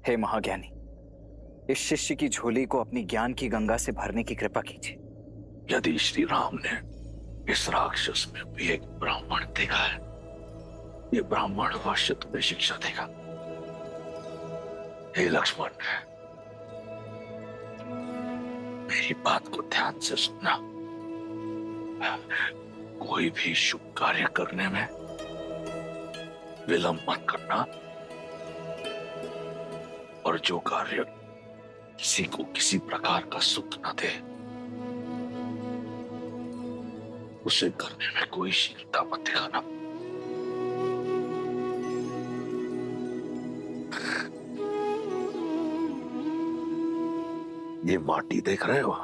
हे महाज्ञानी, इस शिष्य की झोली को अपनी ज्ञान की गंगा से भरने की कृपा कीजिए। यदि श्री राम ने इस राक्षस में भी एक ब्राह्मण देखा है, ये ब्राह्मण अवश्य तुम्हें शिक्षा देगा। हे लक्ष्मण, मेरी बात को ध्यान से सुनना। कोई भी शुभ कार्य करने में विलंब मत करना, और जो कार्य किसी को किसी प्रकार का सुख न दे उसे करने में कोई शीलता मत दिखाना। ये माटी देख रहे हो?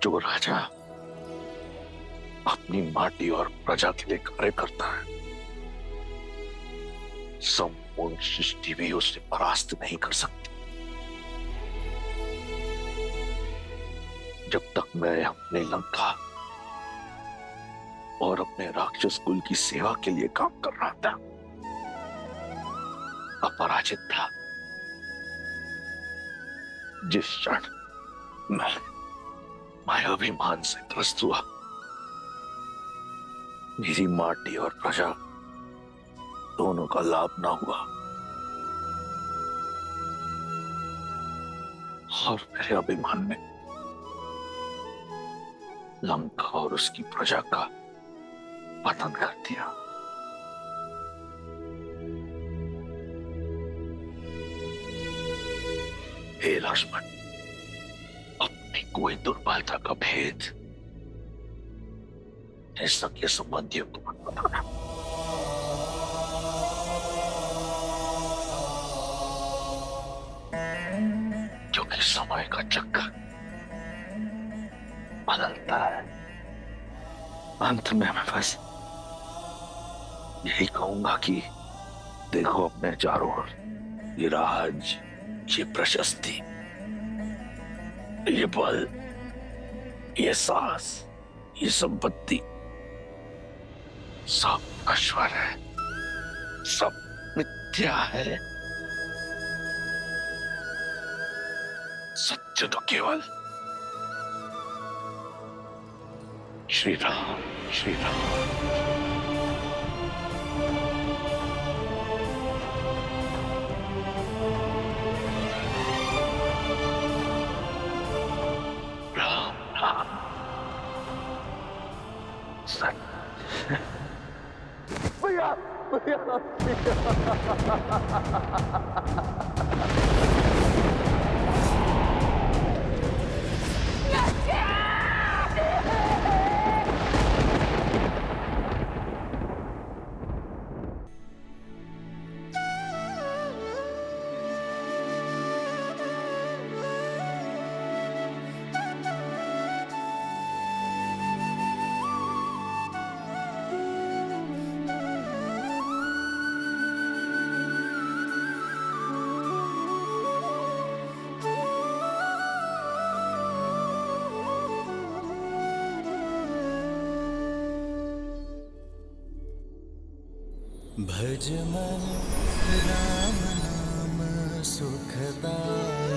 जो राजा अपनी माटी और प्रजा के लिए कार्य करता है, संपूर्ण सृष्टि भी उसे परास्त नहीं कर सकती। जब तक मैं अपने लंका और अपने राक्षस कुल की सेवा के लिए काम कर रहा था, अपराजित था, जिस क्षण मैं मायाभिमान से ग्रस्त हुआ, मेरी माटी और प्रजा दोनों का लाभ ना हुआ, और मेरे अभिमान ने लंका और उसकी प्रजा का पतन कर दिया। हे लक्ष्मण, अपनी कोई दुर्बलता का भेद सगे संबंधियों को मत बताना। क्योंकि समय का चक्कर बदलता है। अंत में मैं बस यही कहूंगा कि देखो अपने चारों ओर, ये राज, ये प्रशस्ति, ये बल, ये साहस, ये संपत्ति सब नश्वर है, सब मिथ्या है। सत्य तो केवल श्री राम, श्री राम। राम राम सत्य। भैया भैया भज मन राम नाम सुखदाई,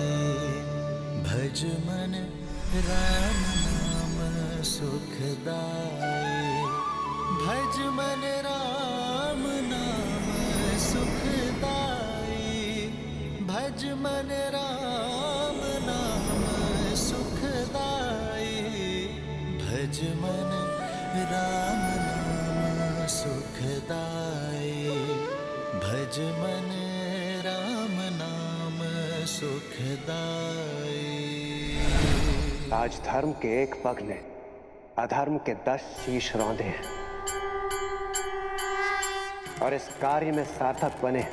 भज मन राम नाम सुखदाई, भज मन राम नाम सुखदाई, भज मन राम नाम सुखदाई, भज मन राम नाम सुखदाई, भज मन राम नाम सुखदाई। आज धर्म के एक पग ने अधर्म के 10 शीश रौंदे हैं, और इस कार्य में सार्थक बने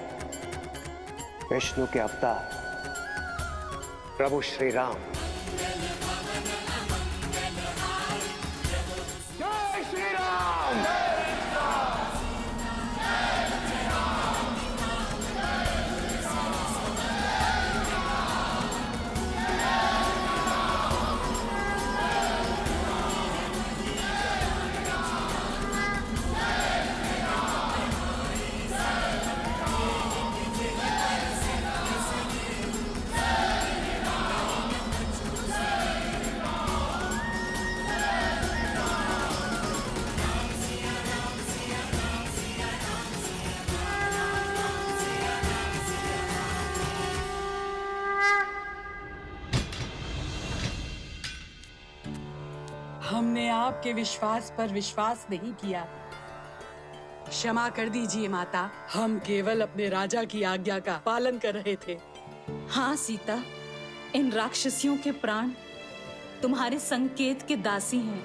विष्णु के अवतार प्रभु श्री राम। जय श्री राम। हमने आपके विश्वास पर विश्वास नहीं किया। क्षमा कर दीजिए माता, हम केवल अपने राजा की आज्ञा का पालन कर रहे थे। हाँ सीता, इन राक्षसियों के प्राण तुम्हारे संकेत के दासी हैं।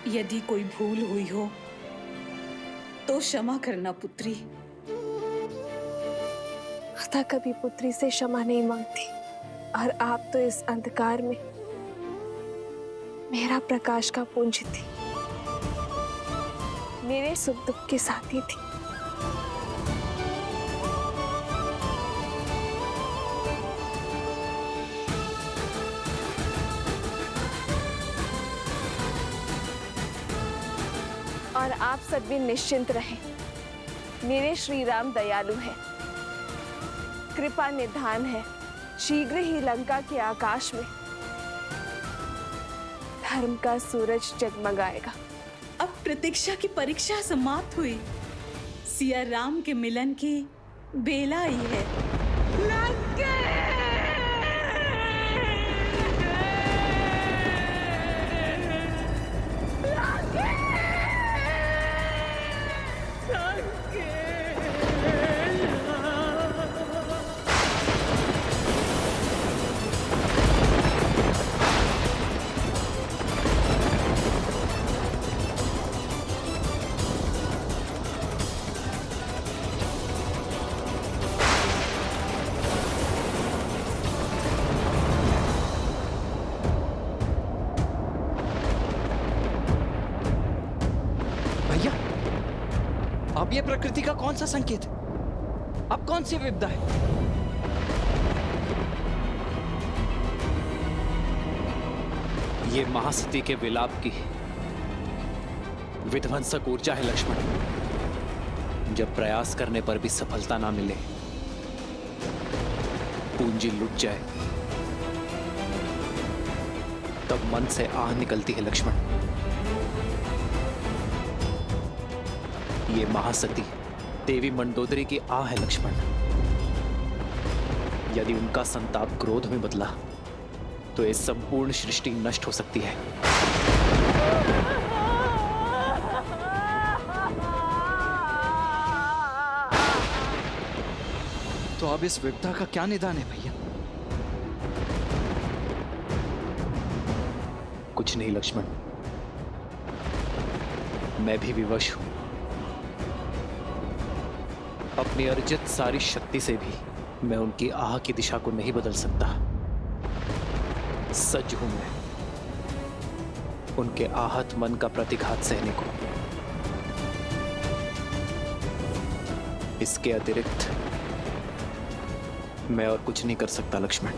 यदि कोई भूल हुई हो तो क्षमा करना पुत्री। माता कभी पुत्री से क्षमा नहीं मांगती, और आप तो इस अंधकार में मेरा प्रकाश का पुंज थी, मेरे सुख दुख के साथी थी। और आप सब भी निश्चिंत रहें, मेरे श्री राम दयालु हैं, कृपा निधान है। शीघ्र ही लंका के आकाश में धर्म का सूरज जगमगाएगा। अब प्रतीक्षा की परीक्षा समाप्त हुई। सिया राम के मिलन की बेला आई है। भैया, अब ये प्रकृति का कौन सा संकेत है? अब कौन सी विपदा है? ये महासती के विलाप की विध्वंसक ऊर्जा है लक्ष्मण। जब प्रयास करने पर भी सफलता ना मिले, पूंजी लुट जाए, तब मन से आह निकलती है लक्ष्मण। ये महासती देवी मंडोदरी की आह है लक्ष्मण। यदि उनका संताप क्रोध में बदला तो ये संपूर्ण सृष्टि नष्ट हो सकती है। तो अब इस विपदा का क्या निदान है भैया? कुछ नहीं लक्ष्मण, मैं भी विवश हूं। अपनी अर्जित सारी शक्ति से भी मैं उनकी आह की दिशा को नहीं बदल सकता। सज्ज हूं मैं उनके आहत मन का प्रतिघात सहने को। इसके अतिरिक्त मैं और कुछ नहीं कर सकता लक्ष्मण।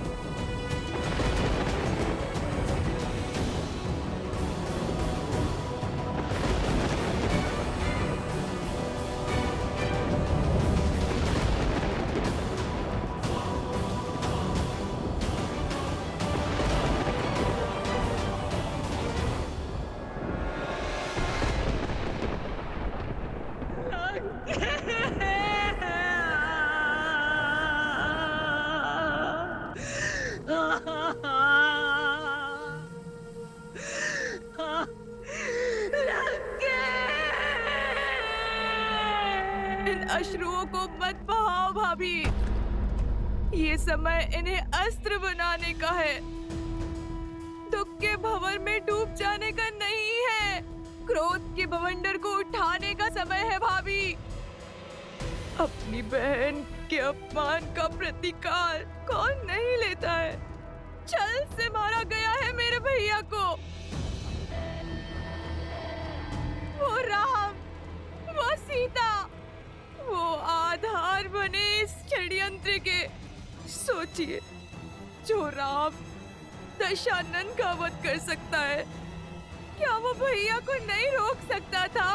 इन अश्रुओं को मत बहाओ भाभी, ये समय इन्हें अस्त्र बनाने का है, दुख के भंवर में डूब जाने का नहीं है। क्रोध के बवंडर को उठाने का समय है भाभी। अपनी बहन के अपमान का प्रतिकार कौन नहीं लेता है। छल से मारा गया है मेरे भैया को। वो राम, वो सीता, वो आधार बने इस षड्यंत्र के। सोचिए, जो राम दशानन का वध कर सकता है, क्या वो भैया को नहीं रोक सकता था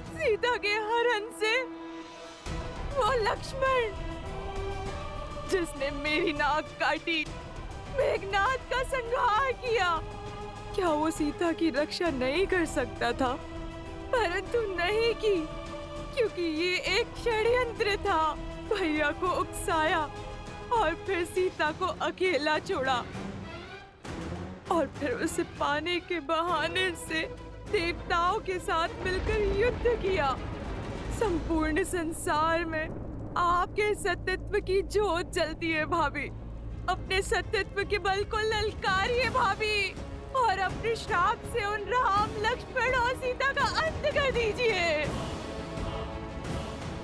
सीता के हरण से? वो लक्ष्मण जिसने मेरी नाक काटी, मेघनाद का संहार किया, क्या वो सीता की रक्षा नहीं कर सकता था? परंतु नहीं की, क्योंकि ये एक षड्यंत्र था। भैया को उकसाया और फिर सीता को अकेला छोड़ा। और फिर उसे पाने के बहाने से देवताओं के साथ मिलकर युद्ध किया। संपूर्ण संसार में आपके सत्यत्व की जोत जलती है भाभी। अपने सत्यत्व के बल को ललकारिए भाभी, और अपने श्राप से उन राम, लक्ष्मण और सीता का अंत कर दीजिए।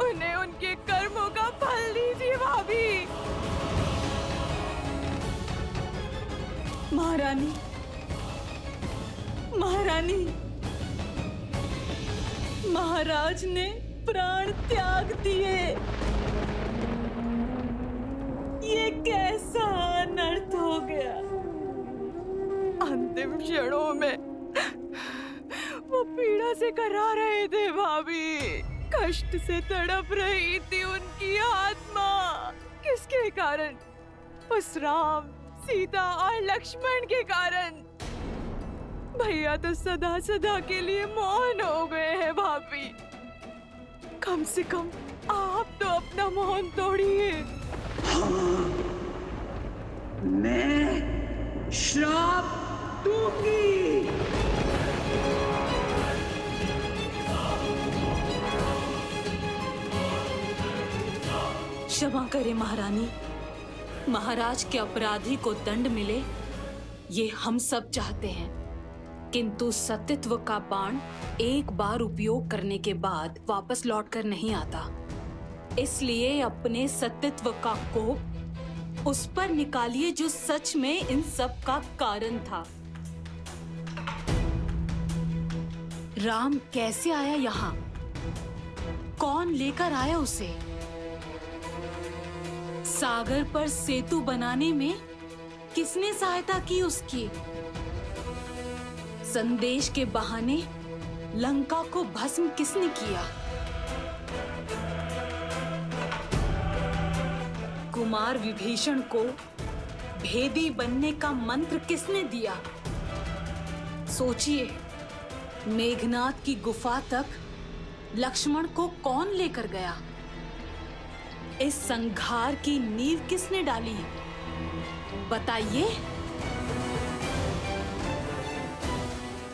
उन्हें उनके कर्मों का फल दीजिए भाभी। महारानी, महारानी, महाराज ने प्राण त्याग दिए। ये कैसा अनर्थ हो गया। अंतिम क्षणों में वो पीड़ा से करा रहे थे भाभी। कष्ट से तड़प रही थी उनकी आत्मा। किसके कारण? उस राम, सीता और लक्ष्मण के कारण। भैया तो सदा सदा के लिए मौन हो गए हैं भाभी। कम से कम आप तो अपना मौन तोड़िए। मैं श्राप दूंगी। क्षमा करें महारानी, महाराज के अपराधी को दंड मिले, ये हम सब चाहते हैं। किंतु सत्यत्व का बाण एक बार उपयोग करने के बाद वापस लौटकर नहीं आता। इसलिए अपने सत्यत्व का कोप उस पर निकालिए जो सच में इन सब का कारण था। राम कैसे आया यहाँ? कौन लेकर आया उसे? सागर पर सेतु बनाने में किसने सहायता की उसकी? संदेश के बहाने लंका को भस्म किसने किया? कुमार विभीषण को भेदी बनने का मंत्र किसने दिया? सोचिए, मेघनाद की गुफा तक लक्ष्मण को कौन लेकर गया? इस संघार की नींव किसने डाली? बताइए।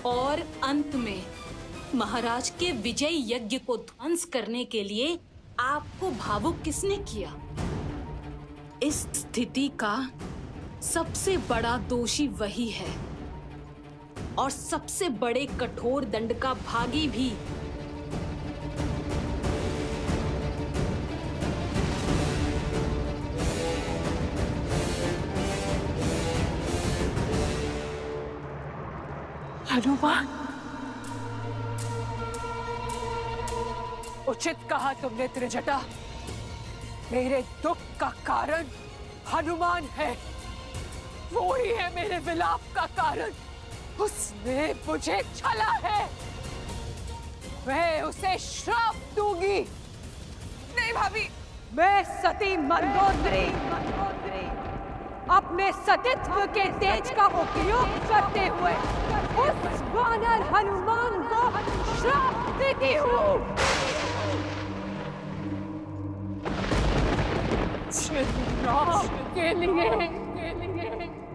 और अंत में महाराज के विजय यज्ञ को ध्वंस करने के लिए आपको भावुक किसने किया? इस स्थिति का सबसे बड़ा दोषी वही है, और सबसे बड़े कठोर दंड का भागी भी। हनुमान, उचित कहा तुमने त्रिजटा। मेरे दुख का कारण हनुमान है। वो ही है मेरे विलाप का कारण। उसने मुझे छला है। मैं उसे श्राप दूंगी। नहीं भाभी। मैं सती मंदोदरी अपने सतीत्व के तेज का उपयोग करते हुए उस वानर हनुमान को श्राप देती हूँ। राम के लिए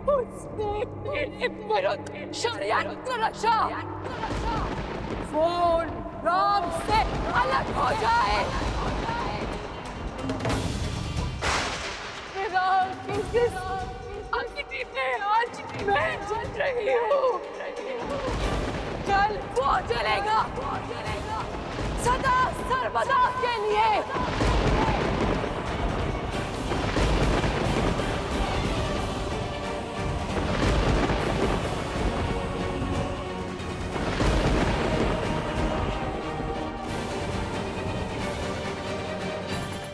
उसने मेरे विरुद्ध षड्यंत्र रचा। वो राम से अलग हो जाए। राम की जिस अग्नि में आज मैं जल रही हूँ, कल वो जलेगा, सदा सर्वदा के लिए।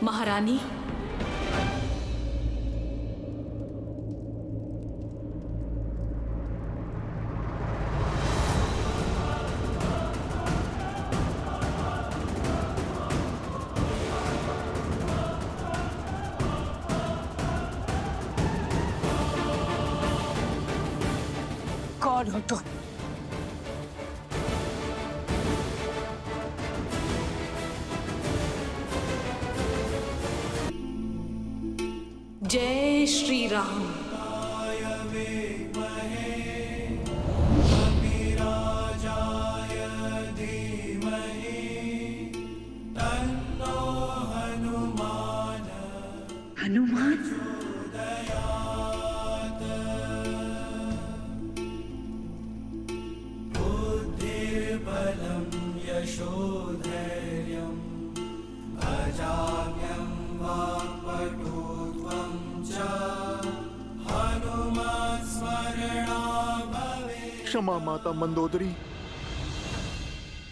महारानी, कौन हो तुम? जय श्री राम। हनुमान। क्षमा माता मंदोदरी।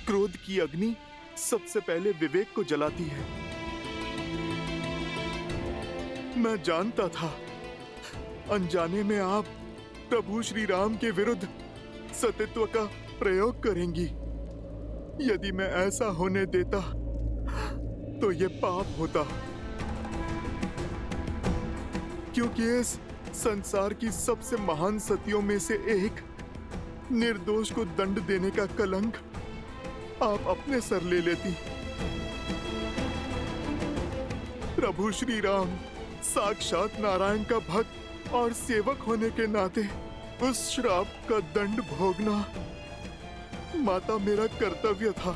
क्रोध की अग्नि सबसे पहले विवेक को जलाती है। मैं जानता था अनजाने में आप प्रभु श्री राम के विरुद्ध सतीत्व का प्रयोग करेंगी। यदि मैं ऐसा होने देता तो ये पाप होता, क्योंकि इस संसार की सबसे महान सतियों में से एक निर्दोष को दंड देने का कलंक आप अपने सर ले लेती। प्रभु श्री राम साक्षात नारायण का भक्त और सेवक होने के नाते उस श्राप का दंड भोगना माता मेरा कर्तव्य था।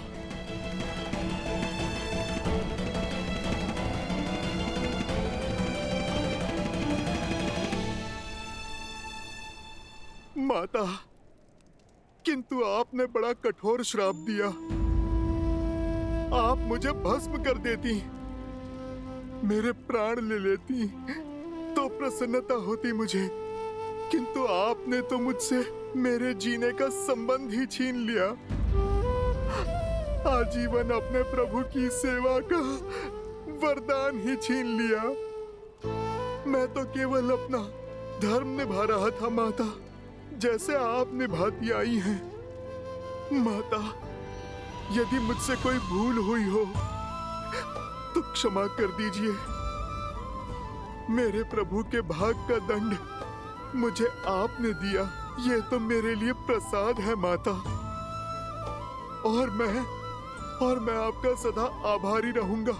माता, किंतु आपने बड़ा कठोर श्राप दिया। आप मुझे भस्म कर देती, मेरे प्राण ले लेती तो प्रसन्नता होती मुझे, किंतु आपने तो मुझसे मेरे जीने का संबंध ही छीन लिया। आजीवन अपने प्रभु की सेवा का वरदान ही छीन लिया। मैं तो केवल अपना धर्म निभा रहा था माता, जैसे आप निभाती आई हैं। माता, यदि मुझसे कोई भूल हुई हो तो क्षमा कर दीजिए। मेरे प्रभु के भाग का दंड मुझे आपने दिया, ये तो मेरे लिए प्रसाद है माता। और मैं आपका सदा आभारी रहूंगा।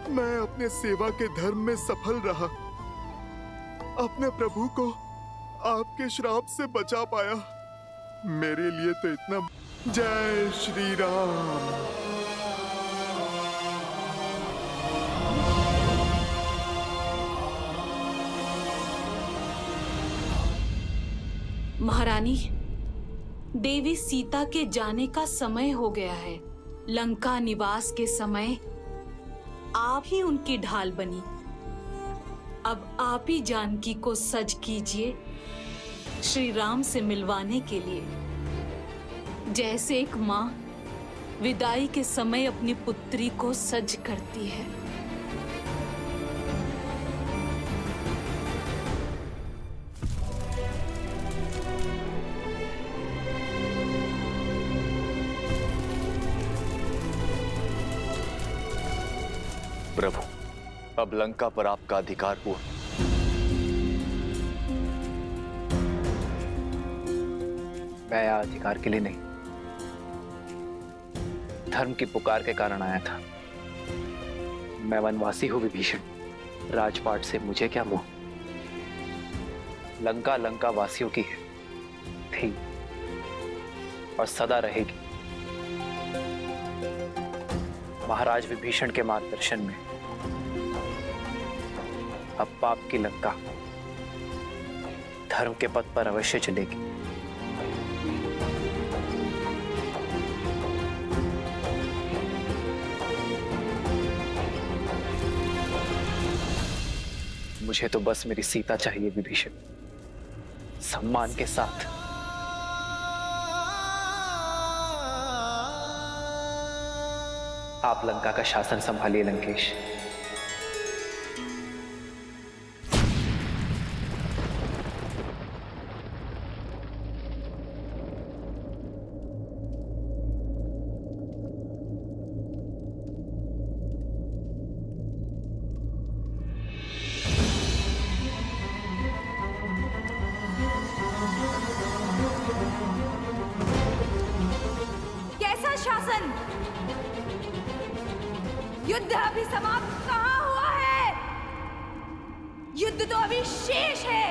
मैं अपने सेवा के धर्म में सफल रहा, अपने प्रभु को आपके श्राप से बचा पाया। मेरे लिए तो इतना। जय श्री राम। महारानी, देवी सीता के जाने का समय हो गया है। लंका निवास के समय आप ही उनकी ढाल बनी। अब आप ही जानकी को सज कीजिए श्री राम से मिलवाने के लिए, जैसे एक माँ विदाई के समय अपनी पुत्री को सज करती है। प्रभु, अब लंका पर आपका अधिकार हुआ। मैं यहाँ अधिकार के लिए नहीं, धर्म की पुकार के कारण आया था। मैं वनवासी हूं विभीषण, राजपाट से मुझे क्या मोह। लंका लंका वासियों की है, थी और सदा रहेगी। महाराज विभीषण के मार्गदर्शन में अब पाप की लंका धर्म के पथ पर अवश्य चलेगी। मुझे तो बस मेरी सीता चाहिए विभीषण, सम्मान के साथ। आप लंका का शासन संभालिए लंकेश। कैसा शासन? युद्ध अभी समाप्त कहाँ हुआ है? युद्ध तो अभी शेष है।